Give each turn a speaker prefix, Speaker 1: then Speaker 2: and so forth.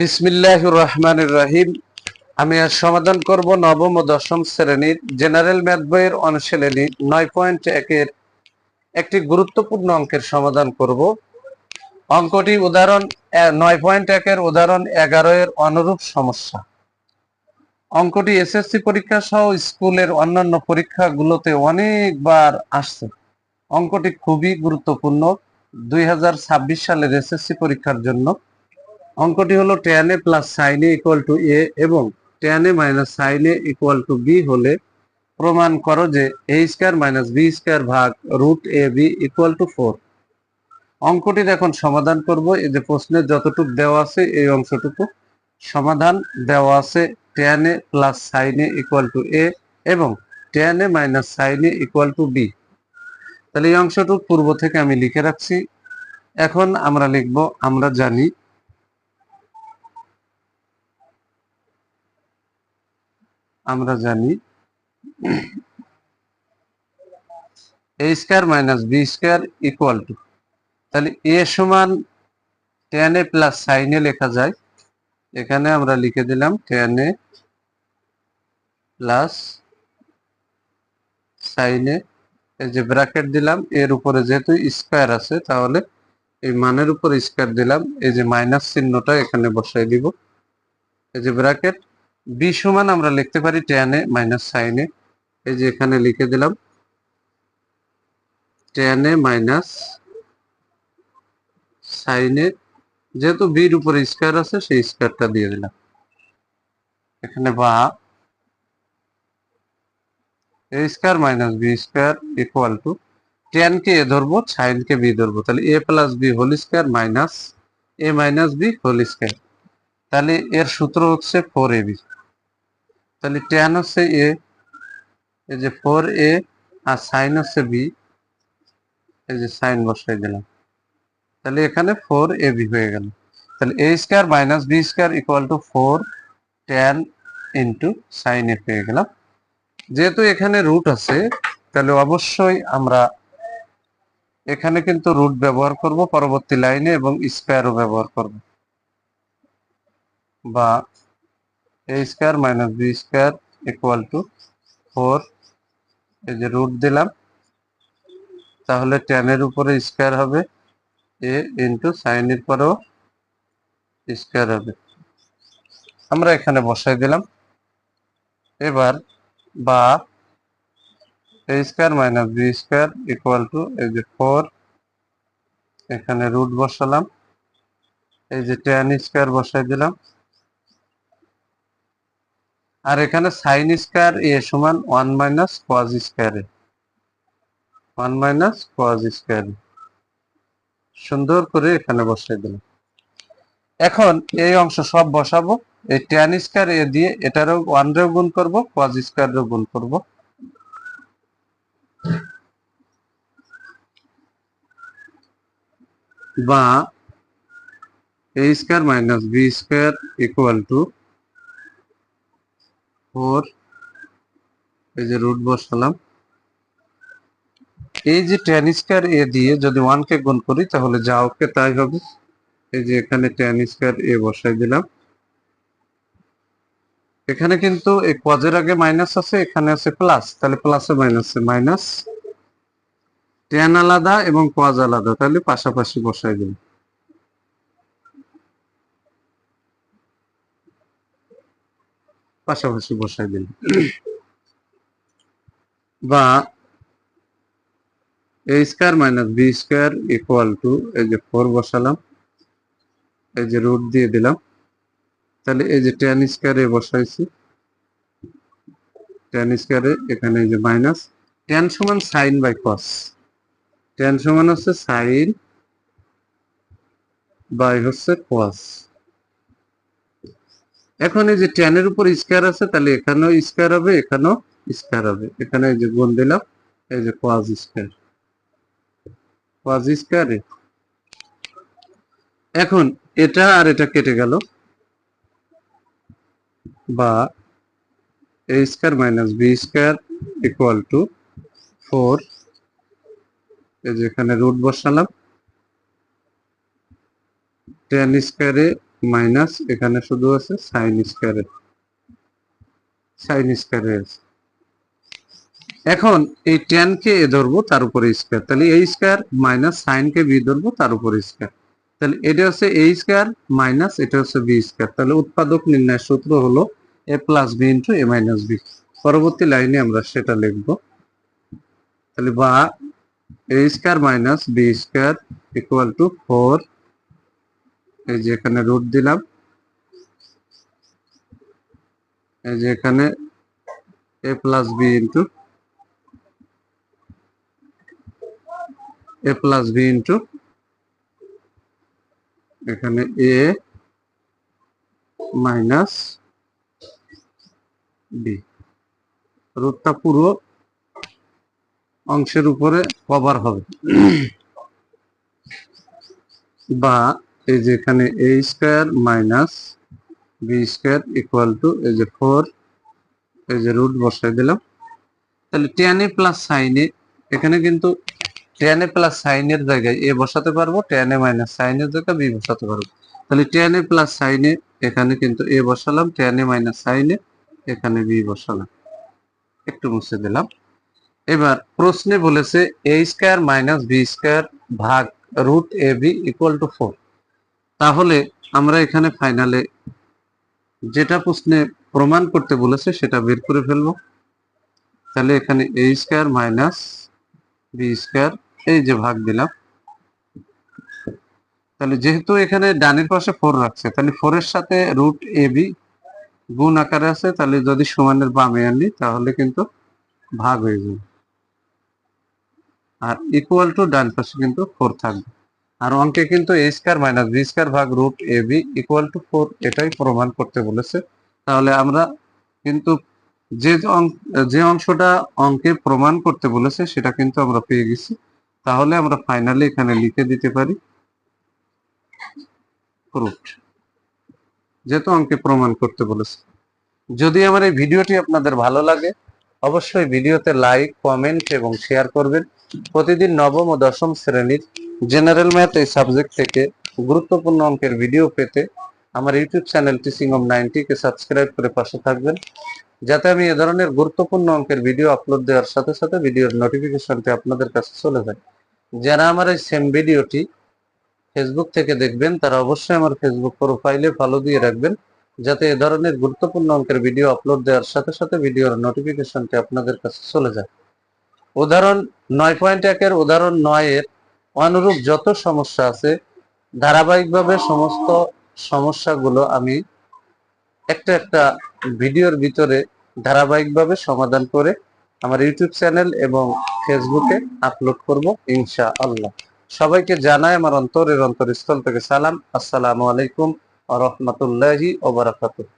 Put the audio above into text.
Speaker 1: বিসমিল্লাহির রহমানির রহিম। আমি আজ সমাধান করব নবম ও দশম শ্রেণীর জেনারেল ম্যাথ বইয়ের অনুশীলনী 9.1 এর একটি গুরুত্বপূর্ণ অঙ্কের সমাধান করব। অঙ্কটি উদাহরণ 9.1 এর উদাহরণ 11 এর অনুরূপ সমস্যা। অঙ্কটি এসএসসি পরীক্ষা সহ স্কুলের অন্যান্য পরীক্ষাগুলোতে অনেকবার আসছে। অঙ্কটি খুবই গুরুত্বপূর্ণ 2026 সালের এসএসসি পরীক্ষার জন্য। অঙ্কটি হলো tan a plus sin a equal to a এবং tan a minus sin a equal to b হলে প্রমাণ করো যে a square minus b square ভাগ root a b equal to 4। অঙ্কটির এখন সমাধান করব। এই যে প্রশ্নের যতটুকু দেওয়া আছে এই অংশটুকু সমাধান দেওয়া আছে tan a plus sin a equal to a এবং tan a minus sin a equal to b। তাহলে এই অংশটুকু পূর্ব থেকে আমি লিখে রাখছি। এখন আমরা লিখব আমরা জানি a square minus b square equal two, তাহলে a সমান tan a plus sin a লেখা যায়। এখানে আমরা লিখে দিলাম tan a plus sin a, এই যে ব্র্যাকেট দিলাম, এর উপরে যেহেতু স্কয়ার আছে তাহলে এই মানের উপর স্কয়ার দিলাম, এই যে মাইনাস চিহ্নটা এখানে বসাই দিব, এই যে ব্র্যাকেট। b সমান আমরা লিখতে পারি tan a minus sin a, এই যে এখানে লিখে দিলাম tan a minus sin a, যেহেতু বির উপরে স্কয়ার আছে সেই স্কয়ারটা দিয়ে দিলাম এখানে, বা a square minus b square equal to tan কে a ধরবো, sin কে b ধরবো, তাহলে a plus b whole square minus a minus b whole square. তাহলে এর সূত্র হচ্ছে 4ab। তাহলে tan হচ্ছে a, এই যে 4a, আর sin হচ্ছে b, এই যে sin বসাই দিলাম, তাহলে এখানে 4ab হয়ে গেল। তাহলে a square minus b square equal to 4 tan into sin a পেয়ে গেলাম। যেহেতু এখানে রুট আছে তাহলে অবশ্যই আমরা এখানে কিন্তু রুট ব্যবহার করব পরবর্তী লাইনে এবং স্কয়ারও ব্যবহার করব, বা a square minus b square equal to 4, এই যে রুট দিলাম, তাহলে tan এর উপরে স্কয়ার হবে a ইন্টু sin এর পরেও স্কয়ার হবে, আমরা এখানে বসাই দিলাম। এবার বা a square minus b square equal two, এই যে 4, এখানে রুট বসালাম, এই যে tan স্কয়ার বসাই দিলাম, আর এখানে sin স্কয়ার a সমান 1 minus cos square a, 1 minus cos square a, সুন্দর করে এখানে বসাই দিলাম। এখন এই অংশ সব বসাবো, এই tan স্কয়ার a দিয়ে এটারও 1 রেও গুণ করব, cos স্কয়ার রেও গুণ করব, বা a square minus b square equal to 4, এই যে রুট বসালাম, এই যে tan স্কয়ার a দিয়ে যদি 1 কে গুণ করি তাহলে যা ওকে তাই হবে। এই যে এখানে tan স্কয়ার a বসাই দিলাম, এখানে কিন্তু এই cos এর আগে মাইনাস আছে, এখানে আছে প্লাস, তাহলে প্লাসে মাইনাসে মাইনাস, tan আলাদা এবং cos আলাদা, তাহলে পাশাপাশি বসাই দিলাম, পাশাপাশি বসাই দিলাম। বা a square minus b square equal two, এই যে 4 বসালাম, এই যে রুট দিয়ে দিলাম, তাহলে এই যে tan স্কয়ার a বসাইছি, tan স্কয়ার a, এখানে এই যে মাইনাস, tan সমান sin বাই cos, tan সমান হচ্ছে sin বাই হচ্ছে cos। এখন এই যে tan এর উপর স্কয়ার আছে, তাহলে এখানেও স্কয়ার হবে, এখানেও স্কয়ার হবে, এখানে এই যে গুণ দিলাম, এই যে cos square, cos square a। এখন এটা আর এটা কেটে গেল, বা a square minus b square equal to 4, এই যে এখানে রুট বসালাম, tan স্কয়ার a মাইনাস এখানে শুধু আছে সাইন স্কয়ারের এখন এই tan কে এ ধরবো তার উপরে স্কয়ার, তাহলে a square minus sine K b ধরবো তার উপরে স্কয়ার, তাহলে এটা হচ্ছে a স্কয়ার মাইনাস এটা হচ্ছে b স্কয়ার। তাহলে উৎপাদক নির্ণয়ের সূত্র হলো a plus b into a minus b। পরবর্তী লাইনে আমরা সেটা লিখবো, তাহলে বা a square minus b square equal to 4, এই যে এখানে রুট দিলাম, এই যে এখানে a প্লাস b ইন্টু এখানে a মাইনাস b, রুটটা পুরো অংশের উপরে কভার হবে। বা এই যে এখানে a square minus b square equal two এই যে 4, এই যে রুট বসাই দিলাম, তাহলে tan a plus sin a, এখানে কিন্তু tan a প্লাস sin এর জায়গায় a বসাতে পারবো, tan a মাইনাস sin এর জায়গায় b বসাতে পারবো, তাহলে tan a plus sin a এখানে কিন্তু a বসালাম, tan a minus sin a এখানে b বসালাম, একটু মুছে দিলাম। এবার প্রশ্নে বলেছে a square minus b square ভাগ root a b equal to 4, তাহলে আমরা এখানে ফাইনালে যেটা প্রশ্নে প্রমাণ করতে বলেছে সেটা বের করে ফেলবো। তাহলে এখানে a square minus b square, এই যে ভাগ দিলাম, তাহলে যেহেতু এখানে ডানের পাশে 4 রাখছে, তাহলে 4 এর সাথে রুট এ বি গুণ আকারে আছে, তাহলে যদি সমানের বামে আনি তাহলে কিন্তু ভাগ হয়ে যাবে, আর ইকুয়াল টু ডান পাশে কিন্তু 4 থাকবে। আর অঙ্কে কিন্তু a square minus b square ভাগ root a b equal to 4 এটাই প্রমাণ করতে বলেছে। তাহলে আমরা কিন্তু যে অংশটা অঙ্কে প্রমাণ করতে বলেছে সেটা কিন্তু আমরা পেয়ে গেছি। তাহলে আমরা ফাইনালি এখানে লিখে দিতে পারি প্রুফড, যেহেতু অঙ্কে প্রমাণ করতে বলেছে। যদি আমার এই ভিডিওটি আপনাদের ভালো লাগে অবশ্যই ভিডিওতে লাইক, কমেন্ট এবং শেয়ার করবেন। প্রতিদিন নবম ও দশম শ্রেণীর জেনারেল ম্যাথ এই সাবজেক্ট থেকে গুরুত্বপূর্ণ অঙ্কের ভিডিও পেতে আমার YouTube channel teaching of 90 K subscribe করে পাশে থাকবেন, যাতে আমি এ ধরনের গুরুত্বপূর্ণ অঙ্কের ভিডিও আপলোড দেওয়ার সাথে সাথে ভিডিওর নোটিফিকেশনটি আপনাদের কাছে চলে যায়। যারা আমার এই সেম ভিডিওটি ফেসবুক থেকে দেখবেন তারা অবশ্যই আমার ফেসবুক প্রোফাইলে ফলো দিয়ে রাখবেন, যাতে এ ধরনের গুরুত্বপূর্ণ অঙ্কের ভিডিও আপলোড দেওয়ার সাথে সাথে ভিডিওর নোটিফিকেশনটি আপনাদের কাছে চলে যায়। উদাহরণ 9.1 এর উদাহরণ 9 এর অনুরূপ যত সমস্যা আছে ধারাবাহিকভাবে সমস্ত সমস্যাগুলো আমি একটা একটা ভিডিওর ভিতরে ধারাবাহিকভাবে সমাধান করে আমার ইউটিউব চ্যানেল এবং ফেসবুকে আপলোড করব ইনশাআল্লাহ। সবাইকে জানাই আমার অন্তরের অন্তরস্থল থেকে সালাম। আসসালামু আলাইকুম ওয়া রাহমাতুল্লাহি ওয়া বারাকাতুহু।